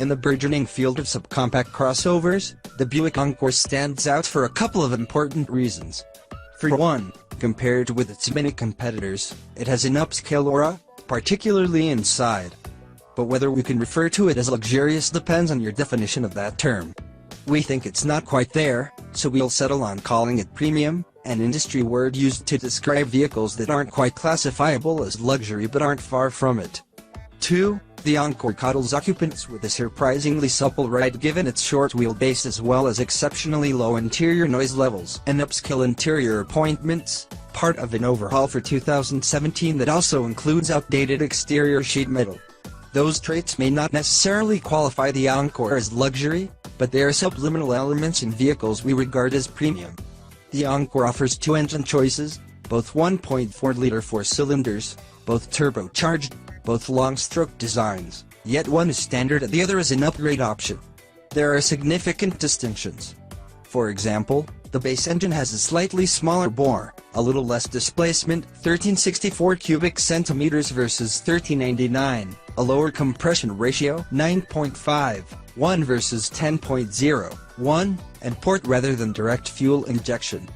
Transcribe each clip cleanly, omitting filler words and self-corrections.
In the burgeoning field of subcompact crossovers, the Buick Encore stands out for a couple of important reasons. For one, compared with its many competitors, it has an upscale aura, particularly inside. But whether we can refer to it as luxurious depends on your definition of that term. We think it's not quite there, so we'll settle on calling it premium, an industry word used to describe vehicles that aren't quite classifiable as luxury but aren't far from it. 2. The Encore coddles occupants with a surprisingly supple ride given its short wheelbase as well as exceptionally low interior noise levels and upscale interior appointments, part of an overhaul for 2017 that also includes outdated exterior sheet metal. Those traits may not necessarily qualify the Encore as luxury, but they are subliminal elements in vehicles we regard as premium. The Encore offers two engine choices, both 1.4-liter 4-cylinders, both turbocharged, both long-stroke designs, yet one is standard and the other is an upgrade option. There are significant distinctions. For example, the base engine has a slightly smaller bore, a little less displacement, 1364 cubic centimeters versus 1399, a lower compression ratio, 9.5:1 versus 10.0:1, and port rather than direct fuel injection.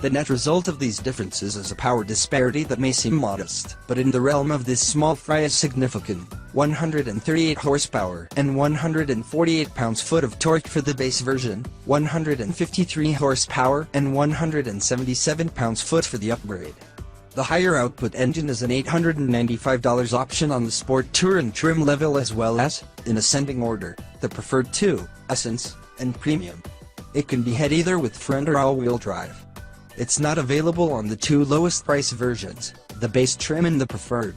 The net result of these differences is a power disparity that may seem modest, but in the realm of this small fry is significant: 138 horsepower and 148 pounds-foot of torque for the base version, 153 horsepower and 177 pounds-foot for the upgrade. The higher output engine is an $895 option on the Sport Touring trim level as well as, in ascending order, the preferred 2, Essence, and Premium. It can be had either with front or all-wheel drive. It's not available on the two lowest price versions, the base trim and the preferred.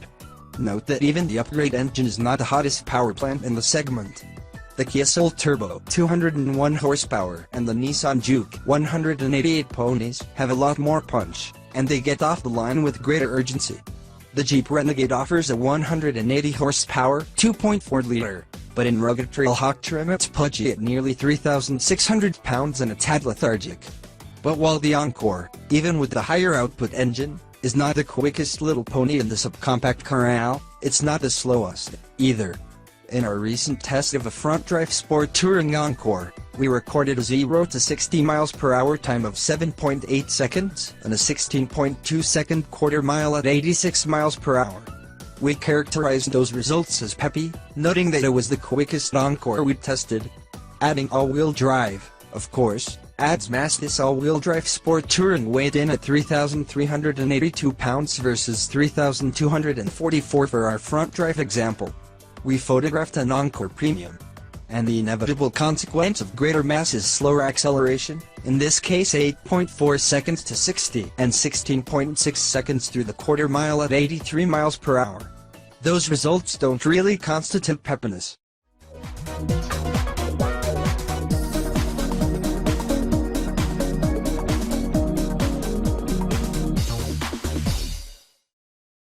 Note that even the upgrade engine is not the hottest power plant in the segment. The Kia Soul Turbo 201 horsepower and the Nissan Juke 188 ponies have a lot more punch, and they get off the line with greater urgency. The Jeep Renegade offers a 180 horsepower 2.4-liter, but in rugged Trailhawk trim it's pudgy at nearly 3,600 pounds and a tad lethargic. But while the Encore, even with the higher output engine, is not the quickest little pony in the subcompact corral, it's not the slowest, either. In our recent test of a front-drive Sport Touring Encore, we recorded a 0 to 60 miles per hour time of 7.8 seconds and a 16.2-second quarter mile at 86 miles per hour. We characterized those results as peppy, noting that it was the quickest Encore we'd tested. Adding all-wheel drive, of course, adds mass. This all-wheel drive Sport Touring weighed in at 3,382 pounds versus 3,244 for our front-drive example. We photographed an Encore Premium. And the inevitable consequence of greater mass is slower acceleration, in this case 8.4 seconds to 60 and 16.6 seconds through the quarter mile at 83 miles per hour. Those results don't really constitute peppiness.